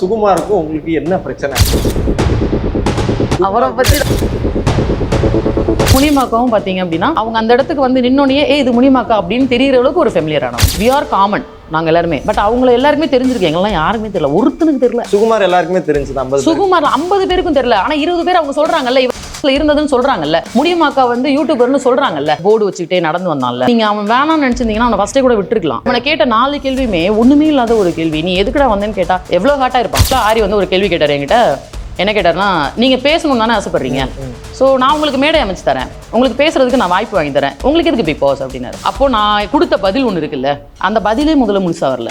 சுகுமாருக்கும் உங்களுக்கு என்ன பிரச்சனை? அவரை பத்தி முனிமாக்காவும் பார்த்தீங்க அப்படின்னா அவங்க அந்த இடத்துக்கு வந்து நின்னோடனே இது முனிமாக்கா அப்படின்னு தெரிகிற அளவுக்கு ஒரு ஃபெமிலியரானோம். வி ஆர் காமன் நாங்கள் எல்லாருமே. பட் அவங்கள எல்லாருமே தெரிஞ்சிருக்கு, எங்கெல்லாம் யாருமே தெரியல, ஒருத்தனுக்கு தெரியல. சுகுமார் எல்லாருக்குமே தெரிஞ்சது, சுகுமார் 50 பேருக்கும் தெரியல. ஆனால் 20 பேர் அவங்க சொல்றாங்கல்ல இருந்ததுன்னு சொல்றாங்கல்ல. முனிமாக்கா வந்து யூடியூபர்னு சொல்றாங்கல்ல, போர்டு வச்சுக்கிட்டே நடந்து வந்தான்ல. நீங்க அவன் வேணாம்னு நினைச்சிருந்தீங்கன்னா அவனை ஃபர்ஸ்டே கூட விட்டுருக்கலாம். அவனை கேட்ட 4 கேள்வியுமே ஒண்ணுமே இல்லாத ஒரு கேள்வி. நீ எதுக்குடா வந்தேன்னு கேட்டா எவ்வளவு ஹாட்டா இருப்பான். ஆரி வந்து ஒரு கேள்வி கேட்டார் என்கிட்ட. என்ன கேட்டார்னா, நீங்க பேசணும்னு தானே ஆசைப்படுறீங்க, ஸோ நான் உங்களுக்கு மேடை அமைச்சு தரேன், உங்களுக்கு பேசுறதுக்கு நான் வாய்ப்பு வாங்கி தரேன், உங்களுக்கு எதுக்கு பிக் பாஸ் அப்படின்னாரு. அப்போ நான் கொடுத்த பதில் ஒன்று இருக்குல்ல, அந்த பதிலே முதல்ல முழுசா வரல.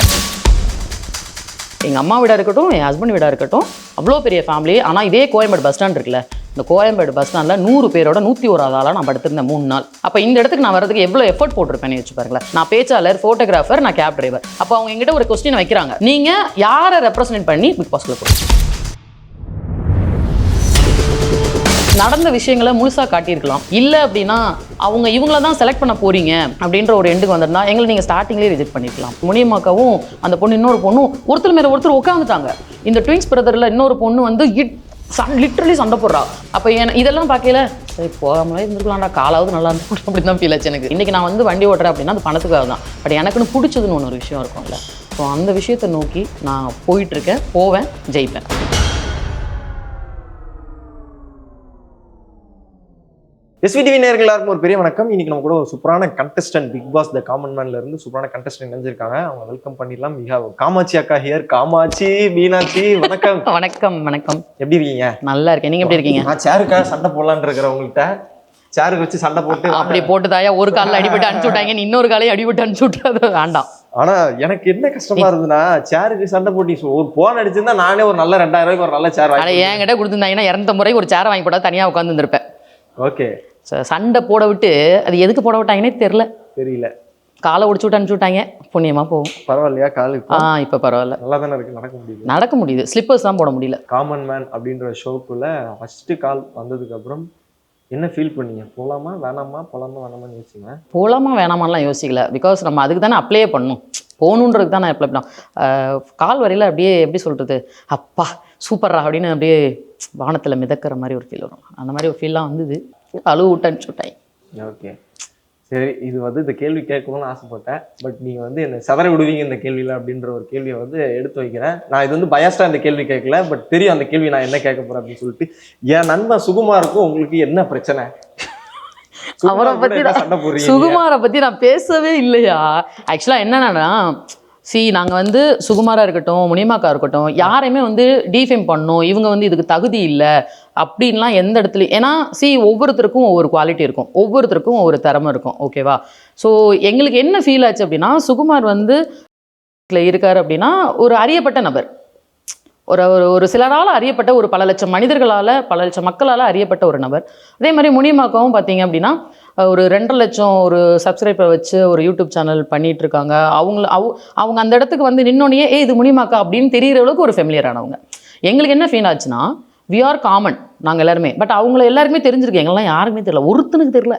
எங்கள் அம்மா வீடாக இருக்கட்டும், என் ஹஸ்பண்ட் வீடாக இருக்கட்டும், அவ்வளோ பெரிய ஃபேமிலி. ஆனால் இதே கோயம்பேடு பஸ் ஸ்டாண்ட் இருக்குல்ல, இந்த கோயம்பேடு பஸ் ஸ்டாண்டில் 100 பேரோட 101 ஆளாக நான் படுத்திருந்தேன் 3 நாள். அப்போ இந்த இடத்துக்கு நான் வரதுக்கு எவ்வளோ எஃபர்ட் போட்டிருப்பேன்னு வச்சு பாருங்களேன். நான் பேச்சாளர், ஃபோட்டோகிராஃபர், நான் கேப் டிரைவர். அப்போ அவங்க எங்கிட்ட ஒரு கொஸ்டின் வைக்கிறாங்க, நீங்கள் யாரை ரெப்ரசன்ட் பண்ணி பிக் பாஸ்ல போகிறீங்க? நடந்த விஷயங்களை முழுசாக காட்டியிருக்கலாம். இல்லை அப்படின்னா அவங்க இவங்கள தான் செலக்ட் பண்ண போறீங்க அப்படின்ற ஒரு எண்டுக்கு வந்திருந்தா எங்களை நீங்கள் ஸ்டார்டிங்லேயே ரிஜெக்ட் பண்ணிருக்கலாம். முனியம்மாக்காவும் அந்த பொண்ணு இன்னொரு பொண்ணும் ஒருத்தர் மேலே ஒருத்தர் உட்காந்துட்டாங்க. இந்த ட்வின்ஸ் பிரதரில் இன்னொரு பொண்ணு வந்து லிட்ரலி சண்டை போடுறா. அப்போ இதெல்லாம் பார்க்கல, சரி போகாமலே இருந்துருக்கலாம்டா, காலாவது நல்லா இருந்து அப்படின்னு தான் ஃபீல் ஆச்சு எனக்கு. இன்றைக்கி நான் வந்து வண்டி ஓட்டுறேன் அப்படின்னா அது பணத்துக்காக தான். பட் எனக்குன்னு பிடிச்சதுன்னு ஒரு விஷயம் இருக்கும்ல, ஸோ அந்த விஷயத்தை நோக்கி நான் போயிட்டுருக்கேன், போவேன், ஜெயிப்பேன். SVTV நேயர்கள் எல்லாருக்கும் ஒரு பெரிய வணக்கம். இன்னைக்கு நம்ம கூட ஒரு சூப்பரான contestant, big boss the common மேன்ல இருந்து சூப்பரான கண்டஸ்டன்ட் நினைஞ்சிருக்காங்க. அவங்க வெல்கம் பண்ணிடலாம். காமாட்சி அக்கா ஹியர். காமாட்சி, மீனாட்சி, வணக்கம். வணக்கம். வணக்கம். எப்படி இருக்கீங்க? நல்லா இருக்கேன், நீங்க எப்படி இருக்கீங்க? நான் சேருக்காக சண்டை போடலான்னு இருக்கிறேன். உங்கள்கிட்ட சேருக்கு வச்சு சண்டை போட்டு அப்படி போட்டுதாயா ஒரு காலில் அடிபட்டு அனுப்பிச்சு விட்டாங்க, இன்னொரு காலையும் அடிபட்டு அனுப்பிச்சு விட்டுறது வேண்டாம். ஆனா எனக்கு என்ன கஷ்டமா இருந்ததுன்னா, சேருக்கு சண்டை போட்டி ஒரு போன் அடிச்சிருந்தா நானே ஒரு நல்ல 2000 ரூபாய்க்கு ஒரு நல்ல சேர் வாங்கி என்கிட்ட கொடுத்துருந்தாங்கன்னா 200 முறை ஒரு சேரை வாங்கி போட்டா தனியா உட்காந்து இருந்திருப்பேன். ஓகே, சண்டை போட விட்டு அது எதுக்கு போட விட்டாங்கன்னே தெரியல. காலை ஒடிச்சு விட்டு அனுப்பிச்சு விட்டாங்க, புண்ணியமா போகும். பரவாயில்லையா காலு? இப்போ பரவாயில்ல, நல்லா தானே இருக்கு, நடக்க முடியுது. ஸ்லிப்பர்ஸ் தான் போட முடியல. காமன் மேன் அப்படின்ற ஷோக்குள்ள ஃபர்ஸ்ட் கால் வந்ததுக்கு அப்புறம் என்ன ஃபீல் பண்ணீங்க? போலாமா வேணாமான்னு யோசிச்சிங்க? போலாமா வேணாமான்லாம் யோசிக்கல. பிகாஸ் நம்ம அதுக்கு தானே அப்ளையே பண்ணணும், போகணுன்றதுக்கு தான் நான் அப்ளை பண்ணோம். கால் வரையில் அப்படியே எப்படி சொல்கிறது, அப்பா சூப்பர்ரா அப்படின்னு அப்படியே வானத்தில் மிதக்கிற மாதிரி ஒரு ஃபீல் வரும். அந்த மாதிரி ஒரு ஃபீல்லாம் வந்தது. அழுவு விட்டு அனுப்பிச்சு விட்டாங்க. ஓகே, சரி. இது வந்து இந்த கேள்வி கேட்கணும்னு ஆசைப்பட்டேன். பட் நீங்கள் வந்து என்னை சதற விடுவீங்க இந்த கேள்வியில் அப்படின்ற ஒரு கேள்வியை வந்து எடுத்து வைக்கிறேன். நான் இது வந்து பயாஸ்டாக இந்த கேள்வி கேட்கல, பட் தெரியும் அந்த கேள்வி நான் என்ன கேட்க போகிறேன் அப்படின்னு சொல்லிட்டு. என் நண்பன் சுகுமாருக்கும் உங்களுக்கு என்ன பிரச்சனை? அவரை பற்றி சுகுமாரை பற்றி நான் பேசவே இல்லையா? ஆக்சுவலாக என்னன்னா, நாங்கள் வந்து சுகுமாராக இருக்கட்டும், முனிமாக்கா இருக்கட்டும், யாரையுமே வந்து டீஃபேம் பண்ணணும், இவங்க வந்து இதுக்கு தகுதி இல்லை அப்படின்லாம் எந்த இடத்துலையும். ஏன்னா ஒவ்வொருத்தருக்கும் ஒவ்வொரு குவாலிட்டி இருக்கும், ஒவ்வொருத்தருக்கும் ஒவ்வொரு திறமை இருக்கும். ஓகேவா? ஸோ எங்களுக்கு என்ன ஃபீல் ஆச்சு அப்படின்னா, சுகுமார் வந்து இருக்கார் அப்படின்னா ஒரு அறியப்பட்ட நபர், ஒரு சிலரால் அறியப்பட்ட, ஒரு பல லட்சம் மனிதர்களால், பல லட்சம் மக்களால் அறியப்பட்ட ஒரு நபர். அதே மாதிரி முனிமாக்காவும் பார்த்தீங்க அப்படின்னா ஒரு 2.5 லட்சம் ஒரு சப்ஸ்கிரைபர் வச்சு ஒரு யூடியூப் சேனல் பண்ணிட்டு இருக்காங்க. அவங்க அந்த இடத்துக்கு வந்து நின்னோடனே இது முனிமாக்கா அப்படின்னு தெரிகிற அளவுக்கு ஒரு ஃபெமிலியரானவங்க. எங்களுக்கு என்ன ஃபீல் ஆச்சுன்னா, வி ஆர் காமன் நாங்கள் எல்லாருமே. பட் அவங்கள எல்லாருமே தெரிஞ்சிருக்கு, எங்கெல்லாம் யாருமே தெரியல, ஒருத்தனுக்கு தெரியல.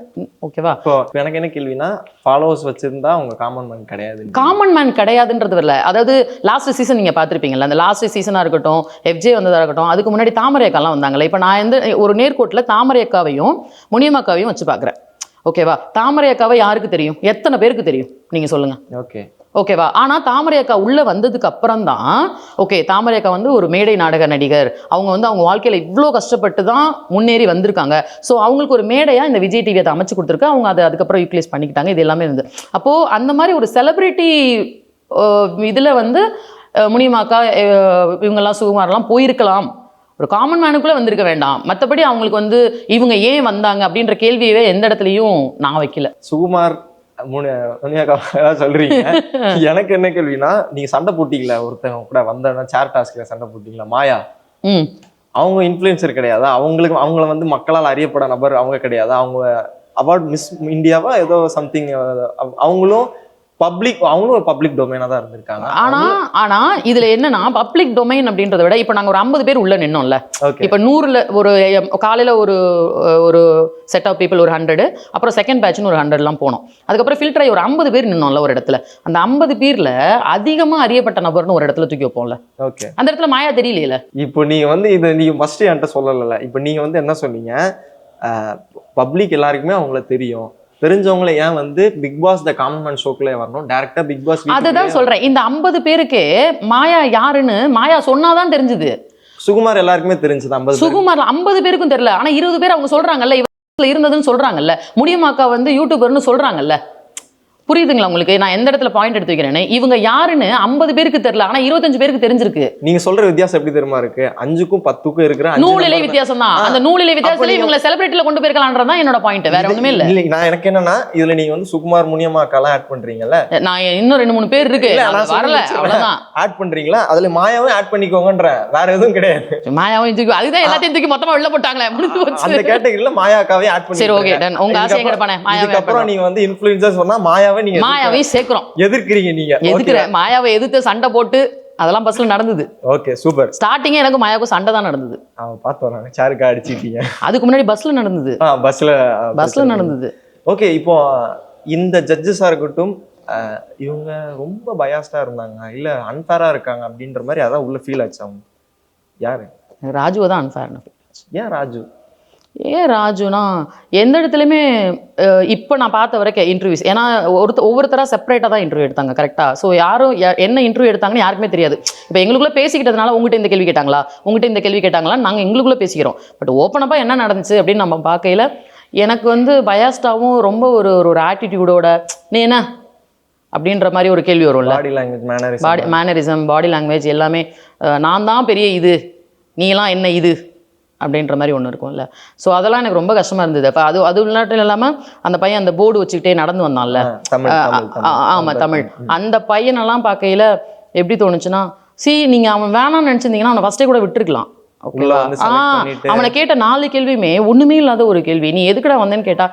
ஓகேவா? இப்போ எனக்கு என்ன கேள்வினா, ஃபாலோவர்ஸ் வச்சிருந்தா அவங்க காமன் மேன் கிடையாதுன்றது வரல. அதாவது லாஸ்ட் சீசன் நீங்கள் பார்த்துருப்பீங்கல்ல, அந்த லாஸ்ட் சீசனாக இருக்கட்டும், FJ வந்ததாக இருக்கட்டும், அதுக்கு முன்னாடி தாமரை அக்காலாம் வந்தாங்களே. இப்போ நான் வந்து ஒரு நேர்கோட்டில் தாமரை அக்காவையும் முனியம்மாக்காவையும் வச்சு பார்க்குறேன். ஓகேவா? தாமரை அக்காவை யாருக்கு தெரியும்? எத்தனை பேருக்கு தெரியும்? நீங்கள் சொல்லுங்கள். ஓகேவா? ஆனால் தாமரை அக்கா உள்ளே வந்ததுக்கு அப்புறம் தான் ஓகே, தாமரை அக்கா வந்து ஒரு மேடை நாடக நடிகர், அவங்க வந்து அவங்க வாழ்க்கையில் இவ்வளோ கஷ்டப்பட்டு தான் முன்னேறி வந்திருக்காங்க. ஸோ அவங்களுக்கு ஒரு மேடையாக இந்த விஜய் டிவி அதை அமைச்சு கொடுத்துருக்கு, அவங்க அதை அதுக்கப்புறம் யூட்டிலைஸ் பண்ணிக்கிட்டாங்க. இது எல்லாமே இருந்து அப்போது அந்த மாதிரி ஒரு செலிப்ரிட்டி இதில் வந்து முனியம்மாக்கா இவங்கெல்லாம் சுகுமாரெல்லாம் போயிருக்கலாம், ஒரு காமன் மேனுக்குள்ளே வந்திருக்க வேண்டாம். மற்றபடி அவங்களுக்கு வந்து இவங்க ஏன் வந்தாங்க அப்படின்ற கேள்வியவே எந்த இடத்துலையும் நான் வைக்கல. சுகுமார் சொல்றீங்க. எனக்கு என்ன கேள்வினா, நீங்க சண்டை போட்டீங்களா ஒருத்தவங்க கூட வந்தா சேர் டாஸ்க்ல சண்டை போட்டீங்களா? மாயா அவங்க இன்ஃப்ளூயன்சர் கிடையாது, அவங்கள வந்து மக்களால் அறியப்பட நபர் அவங்க கிடையாது. அவங்க அவார்ட் மிஸ் இந்தியாவா ஏதோ சம்திங், அவங்களும் பப்ளிக் அவங்களும் ஒரு பப்ளிக் டொமைனா தான் இருந்திருக்காங்க. ஆனா இதுல என்னன்னா பப்ளிக் டொமைன் அப்படின்றத விட இப்ப நாங்க ஒரு 50 பேர் உள்ள நின்னோம்ல. இப்ப 100ல ஒரு காலையில ஒரு செட் ஆஃப் பீப்புள் ஒரு 100, அப்புறம் செகண்ட் பேட்ச்னு ஒரு 100 எல்லாம் போனோம். அதுக்கப்புறம் ஃபில்டர் ஆகி ஒரு 50 பேர் நின்னோம்ல ஒரு இடத்துல. அந்த 50 பேர்ல அதிகமா அறியப்பட்ட நபர்னு ஒரு இடத்துல தூக்கி வைப்போம்ல. ஓகே, அந்த இடத்துல மாயா தெரியல. இப்போ நீங்க வந்து இதை நீங்க ஃபர்ஸ்ட் என்கிட்ட சொல்லல. இப்போ நீங்க வந்து என்ன சொன்னீங்க, பப்ளிக் எல்லாருக்குமே அவங்கள தெரிஞ்சவங்கள ஏன் வந்து big boss the common man ஷோக்குள்ள வரணும், டைரக்டா பிக் பாஸ். அதுதான் சொல்றேன், இந்த 50 பேருக்கு மாயா யாருன்னு மாயா சொன்னாதான் தெரிஞ்சது. சுகுமார் எல்லாருக்குமே தெரிஞ்சது. 50 சுகுமார் 50 பேருக்கும் தெரியல. ஆனா 20 பேர் அவங்க சொல்றாங்கல்ல, இவங்க இருந்ததுன்னு சொல்றாங்கல்ல, முடியமாக்கா வந்து யூடியூபர்னு சொல்றாங்கல்ல. புரியுதுங்களா உங்களுக்கு நான் எந்த இடத்துல பாயிண்ட் எடுத்து வைக்கிறேன்னு? இவங்க யாருன்னு 50 பேருக்கு தெரியல, ஆனா 25 பேருக்கு தெரிஞ்சிருக்கு. நீங்க சொல்ற வித்தியாசம் எப்படி தெரியுமா இருக்கு? 5க்கும் 10க்கும் இருக்கிற நூலிலே வித்தியாசம் தான். அந்த நூலிலே வித்தியாசத்துல இவங்களை செலிபிரிட்டில கொண்டு போயிருக்கலாம்ன்றதான் என்னோட பாயிண்ட், வேற ஒண்ணுமே இல்ல. நான் எனக்கு என்னன்னா, இதுல நீங்க வந்து சுகுமார் முனியம்மாக்கெல்லாம் ஆட் பண்றீங்கல்ல, நான் இன்னும் 2-3 பேர் இருக்கு வரல, அவ்வளவுதான் ஆட் பண்றீங்களா? அதுல மாயாவும் ஆட் பண்ணிக்கோங்கன்ற, வேற எதுவும் கிடையாது. மாயாவும் தூக்கி, அதுதான் எல்லாத்தையும் தூக்கி மொத்தமா வெளில போட்டாங்களே, முடிஞ்சு போச்சு. அந்த கேட்டகரியில மாயாக்காவே ஆட் பண்ணி. சரி ஓகே டன், உங்க ஆசையை கேட்பானே. மாயாவே அப்புறம் நீங்க வந்து இன்ஃப்ளூயன்சர் சொன்னா மாயாவே நீங்க மாயாவே சேர்க்கிறோம். எதிர்க்கிறீங்க நீங்க. எதுக்குறேன், மாயாவை எதிர்த்து சண்டை போட்டு அதெல்லாம் பஸ்ல நடந்தது. Okay super. ஸ்டார்டிங்கே எனக்கு மாயாவுக்கும் சண்டை தான் நடந்தது. பார்த்தோம் நாங்க, சாருக்கா அடிச்சிட்டீங்க. அதுக்கு முன்னாடி பஸ்ல நடந்தது. பஸ்ல நடந்தது. ஓகே, இப்போ இந்த ஜட்ஜஸா இருக்கட்டும், இவங்க ரொம்ப பயாஸ்டா இருந்தாங்க, இல்ல அன்ஃபேரா இருக்காங்க அப்படின்ற மாதிரி அதான் உள்ள ஃபீல் ஆச்சு. அவங்க யாரு? ராஜுவை தான் அன்ஃபேர்னு. ஏன் ராஜு? ராஜுனா எந்த இடத்துலையுமே இப்போ நான் பார்த்த வரைக்கும் இன்டர்வியூஸ், ஏன்னா ஒவ்வொருத்தராக செப்பரேட்டாக தான் இன்டர்வியூ எடுத்தாங்க கரெக்டாக. ஸோ யாரும் என்ன இன்டர்வியூ எடுத்தாங்கன்னு யாருக்குமே தெரியாது. இப்போ எங்களுக்குள்ளே பேசிக்கிட்டதுனால உங்கள்கிட்ட இந்த கேள்வி கேட்டாங்களா, உங்கள்கிட்ட இந்த கேள்வி கேட்டாங்களா, நாங்கள் எங்களுக்குள்ளே பேசிக்கிறோம். பட் ஓப்பனப்பாக என்ன நடந்துச்சு அப்படின்னு நம்ம பார்க்கையில் எனக்கு வந்து பயாஸ்டாகவும் ரொம்ப ஒரு ஆட்டிடியூடோட நீ என்ன அப்படின்ற மாதிரி ஒரு கேள்வி வரும்ல. Body language, mannerism, body language எல்லாமே நான் தான் பெரிய இது, நீலாம் என்ன இது அப்படின்ற மாதிரி ஒன்று இருக்கும்ல. ஸோ அதெல்லாம் எனக்கு ரொம்ப கஷ்டமாக இருந்தது. அப்போ அது விளையாட்டு இல்லாமல் அந்த பையன் அந்த போர்டு வச்சுக்கிட்டே நடந்து வந்தான்ல, ஆமாம் தமிழ், அந்த பையனெல்லாம் பார்க்கையில் எப்படி தோணுச்சுன்னா, நீங்கள் அவன் வேணாம்னு நினச்சிருந்தீங்கன்னா அவனை ஃபஸ்ட்டே கூட விட்டுருக்கலாம். ஓகேவா? அவனை கேட்ட 4 கேள்வியுமே ஒன்றுமே இல்லாத ஒரு கேள்வி, நீ எதுக்குடா வந்தேன்னு கேட்டா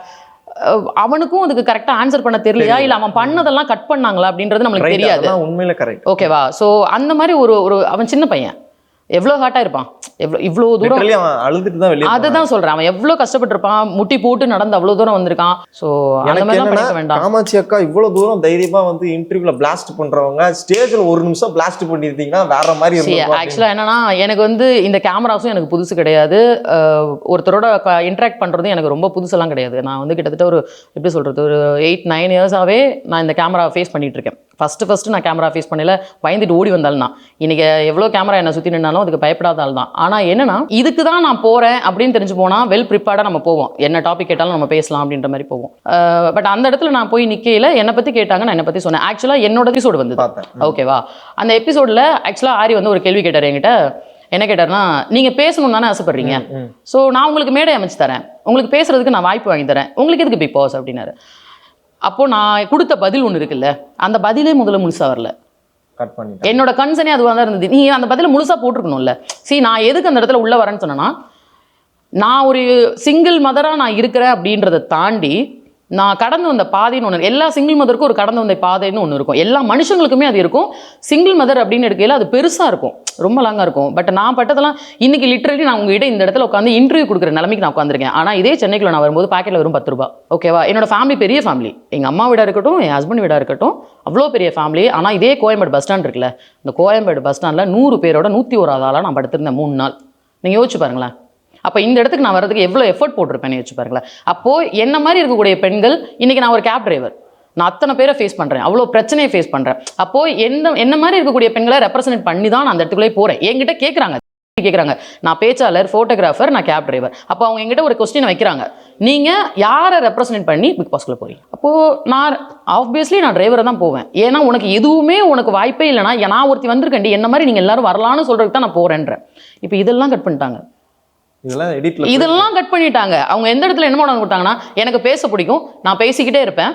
அவனுக்கும் அதுக்கு கரெக்டாக ஆன்சர் பண்ண தெரியலையா, இல்லை அவன் பண்ணதெல்லாம் கட் பண்ணாங்களா அப்படின்றது நம்மளுக்கு தெரியாது. உண்மையில கரெக்ட். ஓகேவா? ஸோ அந்த மாதிரி ஒரு அவன் சின்ன பையன் எவ்வளோ ஹார்ட்டாக இருப்பான், இவ்வளோ தூரம் அழுதுட்டு தான் வெளியே. அதுதான் சொல்கிறேன், அவன் எவ்வளோ கஷ்டப்பட்டிருப்பான், முட்டி போட்டு நடந்து அவ்வளோ தூரம் வந்திருக்கான். ஸோ அந்த மாதிரிலாம் பண்ணிக்க வேண்டாம். காமாட்சி அக்கா இவ்வளோ தூரம் தைரியமாக வந்து இன்டர்வியூல பிளாஸ்ட் பண்ணுறவங்க ஸ்டேஜில் 1 நிமிஷம் பிளாஸ்ட் பண்ணியிருந்தீங்கன்னா வேற மாதிரி இருக்கும். ஆக்சுவலாக என்னன்னா, எனக்கு வந்து இந்த கேமராஸும் எனக்கு புதுசு கிடையாது, ஒருத்தரோட இன்ட்ராக்ட் பண்ணுறதும் எனக்கு ரொம்ப புதுசெல்லாம் கிடையாது. நான் வந்து கிட்டத்தட்ட ஒரு எப்படி சொல்கிறது, ஒரு 8-9 இயர்ஸாகவே நான் இந்த கேமரா ஃபேஸ் பண்ணிட்டு இருக்கேன். ஃபஸ்ட்டு நான் கேமரா ஃபேஸ் பண்ணல, பயந்துட்டு ஓடி வந்தாலும் நான் இன்னைக்கு எவ்வளோ கேமரா என்னை சுற்றி நின்னாலும் அதுக்கு பயப்படாத ஆள் தான். ஆனால் என்னன்னா, இதுக்கு தான் நான் போகிறேன் அப்படின்னு தெரிஞ்சு போனால் வெல் ப்ரிப்பேர்டாக நம்ம போவோம், என்ன டாபிக் கேட்டாலும் நம்ம பேசலாம் அப்படின்ற மாதிரி போவோம். பட் அந்த இடத்துல நான் போய் நிற்கையில் என்னை பற்றி கேட்டாங்க, நான் என்னை பற்றி சொன்னேன். ஆக்சுவலாக என்னோட எபிசோடு வந்து ஓகேவா, அந்த எபிசோடில் ஆக்சுவலாக ஆரி வந்து ஒரு கேள்வி கேட்டார் என்கிட்ட. என்ன கேட்டார்னா, நீங்கள் பேசணும்னு தானே ஆசைப்படுறீங்க, ஸோ நான் உங்களுக்கு மேடை அமைச்சு தரேன், உங்களுக்கு பேசுறதுக்கு நான் வாய்ப்பு வாங்கி தரேன், உங்களுக்கு எதுக்கு பிக் பாஸ் அப்படின்னாரு. அப்போது நான் கொடுத்த பதில் ஒன்று இருக்குல்ல, அந்த பதிலே முதல்ல முழுசாக வரல. என்னோட கன்சர்னே அதுவாக தான் இருந்தது. நீ அந்த பதில முழுசாக போட்டிருக்கணும்ல. நான் எதுக்கு அந்த இடத்துல உள்ள வரேன்னு சொன்னேன்னா, நான் ஒரு சிங்கிள் மதராக நான் இருக்கிறேன் அப்படின்றத தாண்டி நான் கடந்து வந்த பாதைன்னு ஒன்று, எல்லா சிங்கிள் மதருக்கும் ஒரு கடந்து வந்த பாதைன்னு ஒன்று இருக்கும், எல்லா மனுஷங்களுக்குமே அது இருக்கும். சிங்கிள் மதர் அப்படின்னு எடுக்கையில் அது பெருசாக இருக்கும், ரொம்ப லாங்காக இருக்கும். பட் நான் பட்டதெல்லாம் இன்னைக்கு லிட்டரலி நான் உங்ககிட்ட இந்த இடத்துல உட்காந்து இன்டர்வியூ கொடுக்குற நிலைமைக்கு நான் உட்காந்துருக்கேன். ஆனால் இதே சென்னைக்குள்ள நான் வரும்போது பாக்கெட்டில் வரும் 10 ரூபா. ஓகேவா? என்னோட ஃபேமிலி பெரிய ஃபேமிலி, எங்கள் அம்மா வீடாக இருக்கட்டும், என் ஹஸ்பண்ட் வீடாக இருக்கட்டும், அவ்வளோ பெரிய ஃபேமிலி. ஆனால் இதே கோயம்பேடு பஸ் ஸ்டாண்ட் இருக்குல்ல, இந்த கோயம்பேடு பஸ் ஸ்டாண்டில் 100 பேரோட 101 ஆளாக நான் படுத்திருந்தேன் 3 நாள். நீங்கள் யோசிச்சு பாருங்களேன். அப்போ இந்த இடத்துக்கு நான் வரதுக்கு எவ்வளோ எஃபர்ட் போட்டிருப்பேன்னு யோசிச்சு பாருங்களேன். அப்போது என்ன மாதிரி இருக்கக்கூடிய பெண்கள், இன்றைக்கி நான் ஒரு கேப் டிரைவர், நான் அத்தனை பேரை ஃபேஸ் பண்ணுறேன், அவ்வளோ பிரச்சனையை ஃபேஸ் பண்ணுறேன். அப்போது என்ன மாதிரி இருக்கக்கூடிய பெண்களை ரெப்ரசன்ட் பண்ணி தான் நான் அந்த இடத்துக்குள்ளே போகிறேன். என்கிட்ட கேட்குறாங்க, நான் பேச்சாளர், ஃபோட்டோகிராஃபர், நான் கேப் டிரைவர். அப்போ அவங்க என்கிட்ட ஒரு கொஸ்டின் வைக்கிறாங்க, நீங்கள் யாரை ரெப்ரசன்ட் பண்ணி பிக் பாஸ்க்குள்ளே போகிறீங்க? அப்போது நான் ஆப்வியஸ்லி நான் டிரைவரை தான் போவேன். ஏன்னா உனக்கு எதுவுமே உனக்கு வாய்ப்பே இல்லைனா, நான் ஒருத்தி வந்திருக்கேன், என்ன மாதிரி நீங்கள் எல்லாரும் வரலான்னு சொல்கிறதுக்கு தான் நான் போகிறேன்றேன். இப்போ இதெல்லாம் கட் பண்ணிட்டாங்க, இதெல்லாம் கட் பண்ணிட்டாங்க. அவங்க எந்த இடத்துல என்ன மாடல் கொடுத்தாங்கன்னா, எனக்கு பேச பிடிக்கும், நான் பேசிக்கிட்டே இருப்பேன்,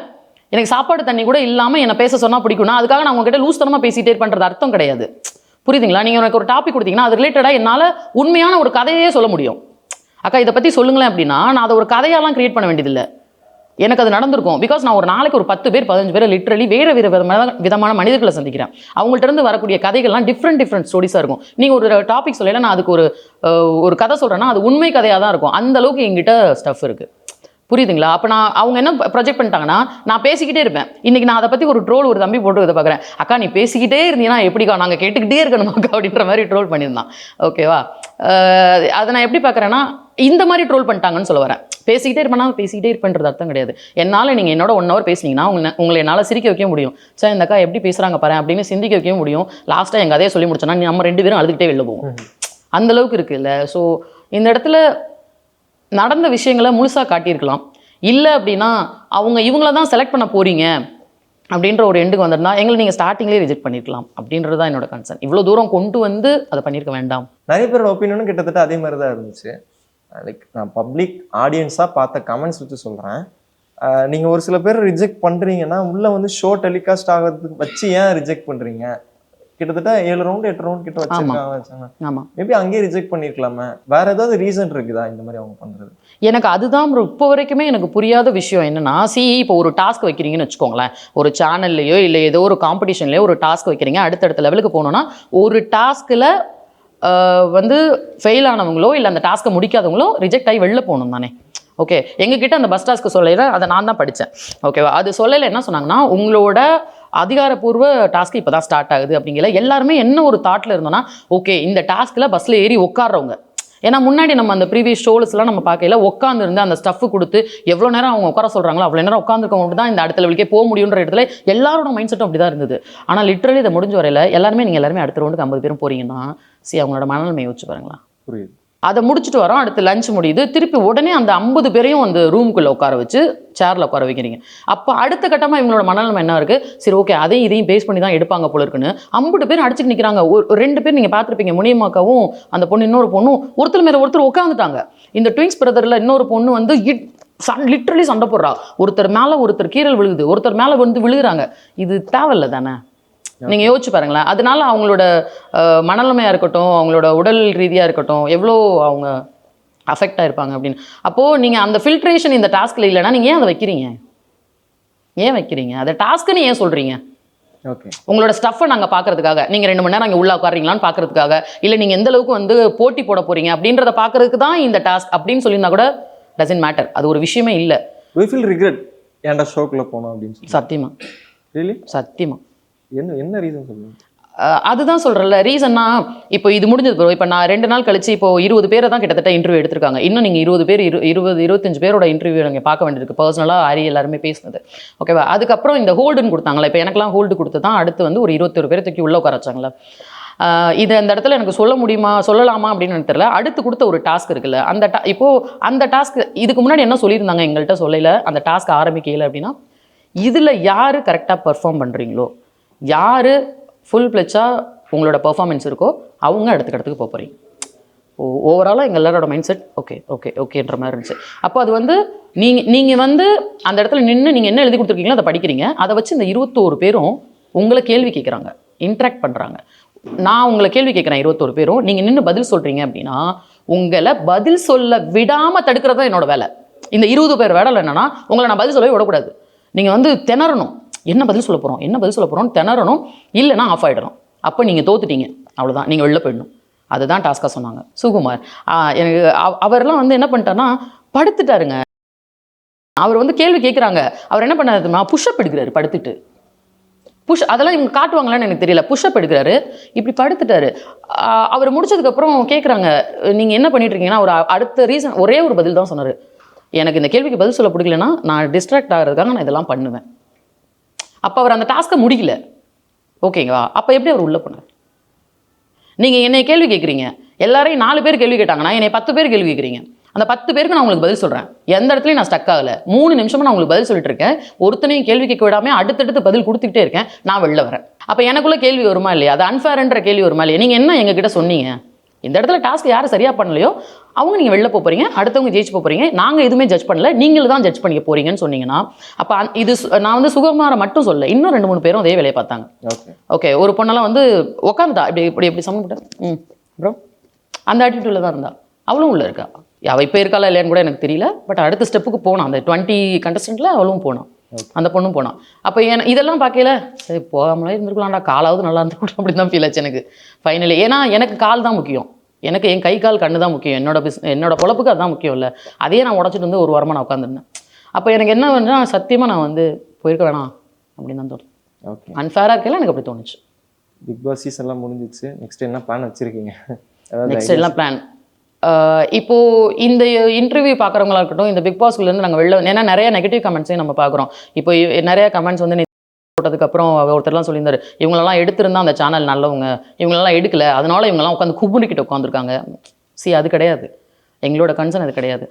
எனக்கு சாப்பாடு தண்ணி கூட இல்லாமல் என்னை பேச சொன்னால் பிடிக்கும்னா அதுக்காக நான் உங்ககிட்ட லூஸ் தனமாக பேசிகிட்டே இருப்பேன்றது அர்த்தம் கிடையாது. புரியுதுங்களா? நீங்கள் எனக்கு ஒரு டாபிக் கொடுத்தீங்கன்னா அது ரிலேட்டடாக என்னால் உண்மையான ஒரு கதையே சொல்ல முடியும். அக்கா இதை பற்றி சொல்லுங்களேன் அப்படின்னா நான் அதை ஒரு கதையெல்லாம் கிரியேட் பண்ண வேண்டியதில்லை. எனக்கு அது நடந்திருக்கும். பிகாஸ் நான் ஒரு நாளைக்கு ஒரு 10 பேர் 15 பேர் லிட்ரலி வேறு விதமான மனிதர்களை சந்திக்கிறேன். அவங்கள்ட்ட இருந்து வரக்கூடிய கதைகள்லாம் டிஃப்ரெண்ட் ஸ்டோரிஸாக இருக்கும். நீங்கள் ஒரு டாபிக் சொல்லல, நான் அதுக்கு ஒரு கதை சொல்கிறேன்னா அது உண்மை கதையாக தான் இருக்கும். அந்த அளவுக்கு எங்கிட்ட ஸ்டஃப் இருக்குது. புரியுதுங்களா? அப்போ அவங்க என்ன ப்ரொஜெக்ட் பண்ணிட்டாங்கன்னா, நான் பேசிக்கிட்டே இருப்பேன். இன்னைக்கு நான் அதை பற்றி ஒரு ட்ரோல் ஒரு தம்பி போட்டு இதை பார்க்குறேன், அக்கா நீ பேசிக்கிட்டே இருந்தீங்கன்னா எப்படிக்கா நாங்கள் கேட்டுக்கிட்டே இருக்கணுமாக்கா அப்படின்ற மாதிரி ட்ரோல் பண்ணியிருந்தான். ஓகேவா? அதை நான் எப்படி பார்க்குறேன்னா, இந்த மாதிரி ட்ரோல் பண்ணிட்டாங்கன்னு சொல்ல வரேன். பேசிக்கிட்டே இருப்பேன்னா பேசிக்கிட்டே இருப்பேன்றது அர்த்தம் கிடையாது. என்னால் நீங்கள் என்னோட 1 hour பேசினீங்கன்னா உங்களை என்னால் சிரிக்க வைக்க முடியும். சார் இந்த அக்கா எப்படி பேசுகிறாங்க பாரு அப்படின்னு சிந்திக்க வைக்க முடியும். லாஸ்ட்டாக எங்கள் கதையை சொல்லி முடிச்சோன்னா நம்ம 2 பேரும் அழுதுகிட்டே வெளில போவோம். அந்த அளவுக்கு இருக்குல்ல. ஸோ இந்த இடத்துல நடந்த விஷயங்களை முழுசாக காட்டியிருக்கலாம். இல்லை அப்படின்னா இவங்கள தான் செலக்ட் பண்ண போறீங்க அப்படின்ற ஒரு எண்டுக்கு வந்திருந்தா எங்களை நீங்கள் ஸ்டார்டிங்லேயே ரிஜெக்ட் பண்ணியிருக்கலாம் அப்படின்றது தான் என்னோட கன்சர்ன். இவ்வளோ தூரம் கொண்டு வந்து அதை பண்ணியிருக்க வேண்டாம். நிறைய பேரோட ஒப்பீனியனும் கிட்டத்தட்ட அதே மாதிரி தான் இருந்துச்சு. லைக் நான் பப்ளிக் ஆடியன்ஸாக பார்த்த கமெண்ட்ஸ் வச்சு சொல்கிறேன். நீங்கள் ஒரு சில பேர் ரிஜெக்ட் பண்ணுறீங்கன்னா உள்ளே வந்து ஷோ டெலிகாஸ்ட் ஆகிறதுக்கு வச்சு ஏன் ரிஜெக்ட் பண்ணுறீங்க? கிட்டத்தட்ட 7 ரவுண்ட் 8 ரவுண்ட் கிட்ட வச்சிருக்காங்க. ஆமாம், மேபி அங்கேயே ரிஜெக்ட் பண்ணியிருக்கலாமே. வேற ஏதாவது ரீசன் இருக்குதா இந்த மாதிரி அவங்க பண்ணுறது? எனக்கு அதுதான் இப்போ வரைக்குமே எனக்கு புரியாத விஷயம் என்னன்னா, இப்போ ஒரு டாஸ்க் வைக்கிறீங்கன்னு வச்சுக்கோங்களேன், ஒரு சேனல்லையோ இல்லை ஏதோ ஒரு காம்படிஷன்லையோ ஒரு டாஸ்க் வைக்கிறீங்க, அடுத்தடுத்த லெவலுக்கு போகணுன்னா ஒரு டாஸ்கில் வந்து ஃபெயில் ஆனவங்களோ இல்லை அந்த டாஸ்க்கை முடிக்காதவங்களோ ரிஜெக்ட் ஆகி வெளில போகணும் தானே. ஓகே, எங்ககிட்ட அந்த பஸ் டாஸ்க்கு சொல்லலை, அதை நான் தான் படித்தேன். ஓகேவா? அது சொல்லலை என்ன சொன்னாங்கன்னா, உங்களோட அதிகாரப்பூர்வ டாஸ்க்கு இப்போ தான் ஸ்டார்ட் ஆகுது அப்படிங்கிற எல்லாருமே என்ன ஒரு தாட்டில் இருந்தோன்னா, ஓகே இந்த டாஸ்கில் பஸ்ஸில் ஏறி உட்கார்றவங்க, ஏன்னா முன்னாடி நம்ம அந்த ப்ரீவியஸ் ஷோஸ்லாம் நம்ம பார்க்கல, உட்காந்துருந்து அந்த ஸ்டஃப் கொடுத்து எவ்வளோ நேரம் அவங்க உட்கார சொல்கிறாங்களோ அவ்வளோ நேரம் உட்காந்துருக்கவங்க தான் இந்த அடுத்த லெவலுக்கே போக முடியுன்ற இடத்துல எல்லாரோட மைண்ட் செட்டும் அப்படி தான் இருந்தது. ஆனால் லிட்ரலி இதை முடிஞ்ச வரையில் நீங்கள் எல்லாருமே அடுத்த ரவுண்டுக்கு 50 பேரும் போகிறீங்கன்னா அவங்களோட மனநிலைமை யோசிச்சு பாருங்களா. புரியுது. அதை முடிச்சுட்டு வரோம், அடுத்து லஞ்ச் முடியுது, திருப்பி உடனே அந்த 50 பேரையும் அந்த ரூமுக்குள்ளே உட்கார வச்சு சேரில் உட்கார வைக்கிறீங்க. அப்போ அடுத்த கட்டமாக இவங்களோட மனநிலைமை என்ன இருக்குது? சரி ஓகே, அதையும் இதையும் பேஸ் பண்ணி தான் எடுப்பாங்க போல இருக்குன்னு 50 பேர் அடிச்சுட்டு நிற்கிறாங்க. ஒரு 2 பேர் நீங்கள் பார்த்துருப்பீங்க, முனியம்மாக்காவும் அந்த பொண்ணு இன்னொரு பொண்ணும் ஒருத்தர் மேலே ஒருத்தர் உட்காந்துட்டாங்க. இந்த ட்வின்ஸ் பிரதரில் இன்னொரு பொண்ணு வந்து லிட்ரலி சண்டை போடுறா. ஒருத்தர் மேலே ஒருத்தர் கீரல் விழுகுது, ஒருத்தர் மேலே வந்து விழுகிறாங்க. இது தேவையில்லை தானே? நீங்கள் யோசிச்சு பாருங்களேன். அதனால அவங்களோட மனநிலைமையாக இருக்கட்டும், அவங்களோட உடல் ரீதியாக இருக்கட்டும், எவ்வளோ அவங்க அஃபெக்ட் ஆகிருப்பாங்க அப்படின்னு. அப்போது நீங்கள் அந்த ஃபில்ட்ரேஷன் இந்த டாஸ்கில் இல்லைன்னா நீங்கள் ஏன் அதை வைக்கிறீங்க? அதை டாஸ்க்குன்னு ஏன் சொல்கிறீங்க? ஓகே, உங்களோட ஸ்டஃப்பை நாங்கள் பார்க்கறதுக்காக, நீங்கள் 2 மணி நேரம் அங்கே உள்ளே உட்காரீங்களான்னு பார்க்கறதுக்காக, இல்லை நீங்கள் எந்த அளவுக்கு வந்து போட்டி போட போகிறீங்க அப்படின்றத பார்க்கறதுக்கு தான் இந்த டாஸ்க் அப்படின்னு சொல்லியிருந்தா கூட டசன்ட் மேட்டர். அது ஒரு விஷயமே இல்லை. we feel regret ஏன்டா ஷோக்குள்ளே போனோம் அப்படின்னு சொல்லி. சத்தியமா ரியலி? சத்தியமா. என்ன ரீசன் சொல்லுங்க? அதுதான் சொல்கிறேன்ல, ரீசன்னா இப்போ இது முடிஞ்சது ப்ரோ. இப்போ நான் 2 நாள் கழிச்சு இப்போ 20 பேரை தான் கிட்டத்தட்ட இன்டர்வியூ எடுத்திருக்காங்க. இன்னும் நீங்கள் 20 பேர் 25 பேரோட இன்டர்வியூ நீங்கள் பார்க்க வேண்டியிருக்கு. பர்சனலாக ஆரி எல்லாருமே பேசினது. ஓகேவா? அதுக்கப்புறம் இந்த ஹோல்டுன்னு கொடுத்தாங்களா, இப்போ எனக்குலாம் ஹோல்டு கொடுத்து தான் அடுத்து வந்து ஒரு 21 பேரை தூக்கி உள்ளே உட்கார வச்சாங்களா. இது அந்த இடத்துல எனக்கு சொல்லலாமா அப்படின்னு எனக்கு தெரியல. அடுத்து கொடுத்த ஒரு டாஸ்க் இருக்குல்ல, இப்போது அந்த டாஸ்க் இதுக்கு முன்னாடி என்ன சொல்லியிருந்தாங்க எங்கள்கிட்ட சொல்லல, அந்த டாஸ்க் ஆரம்பிக்கல அப்படின்னா, இதில் யார் கரெக்டாக பர்ஃபார்ம் பண்ணுறீங்களோ, யார் ஃபுல் பிளெச்சாக உங்களோட பர்ஃபார்மன்ஸ் இருக்கோ அவங்க இடத்துக்கு போக போகிறீங்க. ஓவராலாக எங்கள் எல்லாரோட மைண்ட் செட் ஓகேன்ற மாதிரி இருந்துச்சு. அப்போ அது வந்து நீங்கள் வந்து அந்த இடத்துல நின்று நீங்கள் என்ன எழுதி கொடுத்துருக்கீங்களோ அதை படிக்கிறீங்க. அதை வச்சு இந்த 21 பேரும் உங்களை கேள்வி கேட்குறாங்க, இன்ட்ராக்ட் பண்ணுறாங்க. நான் உங்களை கேள்வி கேட்குறேன் 21 பேரும், நீங்கள் நின்று பதில் சொல்கிறீங்க அப்படின்னா உங்களை பதில் சொல்ல விடாமல் தடுக்கிறது தான் என்னோட வேலை. இந்த 20 பேர் வேலை என்னன்னா, உங்களை நான் பதில் சொல்லவே விடக்கூடாது. நீங்கள் வந்து திணறணும், என்ன பதில் சொல்ல போகிறோம் திணறணும், இல்லைன்னா ஆஃப் ஆகிடணும். அப்போ நீங்கள் தோத்துட்டீங்க, அவ்வளோதான், நீங்கள் வெளில போயிடணும். அதுதான் டாஸ்க்காக சொன்னாங்க சுகுமார். எனக்கு அவரெல்லாம் வந்து என்ன பண்ணிட்டாருன்னா படுத்துட்டாருங்க. அவர் வந்து கேள்வி கேட்குறாங்க, அவர் என்ன பண்ணாருன்னா புஷ்அப் எடுக்கிறாரு படுத்துட்டு. அதெல்லாம் இவங்க காட்டுவாங்களான்னு எனக்கு தெரியல. புஷ்அப் எடுக்கிறாரு, இப்படி படுத்துட்டாரு. அவர் முடிச்சதுக்கப்புறம் கேட்குறாங்க, நீங்கள் என்ன பண்ணிட்டு இருக்கீங்கன்னா, ஒரு அடுத்த ரீசன் ஒரே ஒரு பதில் தான் சொன்னார். எனக்கு இந்த கேள்விக்கு பதில் சொல்ல பிடிக்கலன்னா நான் டிஸ்ட்ராக்ட் ஆகிறதுக்காக நான் இதெல்லாம் பண்ணுவேன். அப்போ அவர் அந்த டாஸ்க்கை முடிக்கல. ஓகேங்களா? அப்போ எப்படி அவர் உள்ளே போனார்? நீங்கள் என்னை கேள்வி கேட்குறீங்க, எல்லாரையும் 4 பேர் கேள்வி கேட்டாங்கன்னா என்னை 10 பேர் கேள்வி கேட்குறீங்க. அந்த 10 பேருக்கு நான் உங்களுக்கு பதில் சொல்கிறேன். எந்த இடத்துலையும் நான் ஸ்டக் ஆகலை. 3 நிமிஷமாக நான் உங்களுக்கு பதில் சொல்லிட்டு இருக்கேன். ஒருத்தனையும் கேள்வி கேட்க விடாமல் அடுத்தடுத்து பதில் கொடுத்துக்கிட்டே இருக்கேன். நான் வெளில வரேன். அப்போ எனக்குள்ளே கேள்வி வருமா இல்லையா? அது அன்ஃபேர்ன்ற கேள்வி வருமா இல்லையா? நீங்கள் என்ன எங்ககிட்ட சொன்னீங்க? இந்த இடத்துல டாஸ்க் யார் சரியாக பண்ணலையோ அவங்க நீங்கள் வெளில போகிறீங்க, அடுத்தவங்க ஜெயிச்சு போகிறீங்க. நாங்கள் எதுவுமே ஜட்ஜ் பண்ணல, நீங்கள் தான் ஜட்ஜ் பண்ணிக்க போகிறீங்கன்னு சொன்னீங்கன்னா, அப்போ இது நான் வந்து சுகுமாரை மட்டும் சொல்ல, இன்னும் 2-3 பேரும் அதே வேலையை பார்த்தாங்க. ஓகே, ஒரு பொண்ணெல்லாம் வந்து உட்காந்துட்டா இப்படி எப்படி சம்மந்தப்பட்ட ப்ரோ அந்த ஆட்டிடியூடில் தான் இருந்தா, அவளும் உள்ளே இருக்கா. அவள் இப்போ இருக்காளா இல்லையான்னு கூட எனக்கு தெரியல. பட் அடுத்த ஸ்டெப்புக்கு போனான். அந்த 20 கண்டஸ்டண்ட்டில் அவளும் போனான், அந்த பொண்ணும் போனான். அப்போ இதெல்லாம் பார்க்கல சரி போகாமலே இருந்திருக்கலாம்டா, காலாவது நல்லா இருந்திருக்கணும் அப்படின்னு தான் ஃபீல் ஆச்சு எனக்கு ஃபைனலி. ஏன்னா எனக்கு கால் தான் முக்கியம், எனக்கு என் கை கால் கண்ணு தான் முக்கியம், என்னோட பொழப்புக்கு அதுதான் முக்கியம் இல்லை. அதையே நான் உடச்சிட்டு வந்து ஒரு வாரமாக நான் உட்காந்துருந்தேன். அப்போ எனக்கு என்ன வேணுன்னா சத்தியமாக நான் வந்து போயிருக்க வேணாம் அப்படின்னு தான் தோணும். ஓகே, அன்ஃபேராக இருக்கையில எனக்கு அப்படி தோணுச்சு. பிக் பாஸ் சீசன்லாம் முடிஞ்சிச்சு, நெக்ஸ்ட் என்ன பிளான் வச்சுருக்கீங்க? நெக்ஸ்ட் எல்லாம் பிளான் இப்போது இந்த இன்டர்வியூ பார்க்குறவங்களா இருக்கட்டும், இந்த பிக் பாஸ்குள்ளேருந்து நாங்கள் வெளில, ஏன்னா நிறைய நெகட்டிவ் கமெண்ட்ஸையும் நம்ம பார்க்குறோம். இப்போ நிறைய கமெண்ட்ஸ் வந்து போட்டதுக்கப்புறம் ஒருத்தர்லாம் சொல்லியிருந்தாரு, இவங்களெல்லாம் எடுத்திருந்தா அந்த சேனல் நல்லவங்க, இவங்களெல்லாம் எடுக்கல, அதனால இவங்கெல்லாம் உட்காந்து குபுனிக்கிட்டு உட்காந்துருக்காங்க. அது கிடையாது, எங்களோட கன்சர்ன் அது கிடையாது.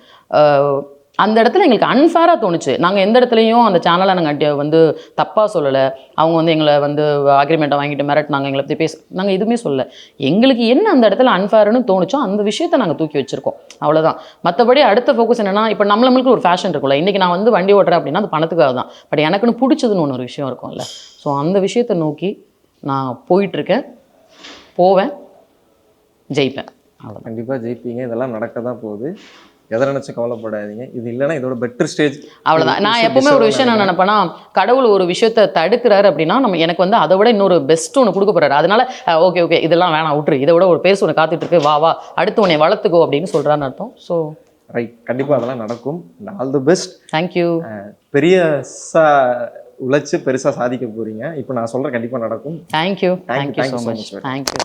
அந்த இடத்துல எங்களுக்கு அன்ஃபேராக தோணுச்சு. நாங்கள் எந்த இடத்துலையும் அந்த சேனலை நாங்கள் வந்து தப்பாக சொல்லலை. அவங்க வந்து எங்களை வந்து அக்ரிமெண்ட்டை வாங்கிட்டு மிரட்டினாங்க, எங்களை பற்றி நாங்கள் எதுவுமே சொல்லலை. எங்களுக்கு என்ன அந்த இடத்துல அன்ஃபேர்னு தோணுச்சோ அந்த விஷயத்தை நாங்கள் தூக்கி வச்சுருக்கோம், அவ்வளோதான். மற்றபடி அடுத்த ஃபோக்கஸ் என்னென்னா, இப்போ நம்மளுக்கு ஒரு ஃபேஷன் இருக்கும்ல, இன்றைக்கி நான் வந்து வண்டி ஓட்டுறேன் அப்படின்னா அது பணத்துக்காக தான். பட் எனக்குன்னு பிடிச்சதுன்னு ஒரு விஷயம் இருக்கும்ல, ஸோ அந்த விஷயத்தை நோக்கி நான் போயிட்டுருக்கேன், போவேன், ஜெயிப்பேன். அவ்வளோ கண்டிப்பாக ஜெயிப்பீங்க, இதெல்லாம் நடக்க தான் போகுது, எதை நினச்சி கவலைப்படாதீங்க. இது இல்லைன்னா இதோட பெட்டர் ஸ்டேஜ். அவ்வளோதான். நான் எப்பவுமே ஒரு விஷயம் நான் நினைப்பேன்னா, கடவுள் ஒரு விஷயத்தை தடுக்கிறாரு அப்படின்னா எனக்கு வந்து அதை விட இன்னொரு பெஸ்ட் ஒன்று கொடுக்க போறாரு. அதனால ஓகே இதெல்லாம் வேணாம் விட்டுரு, இதை விட ஒரு பேச ஒன்று காத்துட்டு இருக்கு, வா அடுத்து உன்னை வளர்த்துக்கோ அப்படின்னு சொல்றான்னு அர்த்தம். ஸோ ரைட், கண்டிப்பாக அதெல்லாம் நடக்கும். All the best. தேங்க்யூ. பெரிய உழைச்சு பெருசாக சாதிக்க போறீங்க. இப்போ நான் சொல்கிறேன், கண்டிப்பாக நடக்கும். Thank you so much. தேங்க்யூ.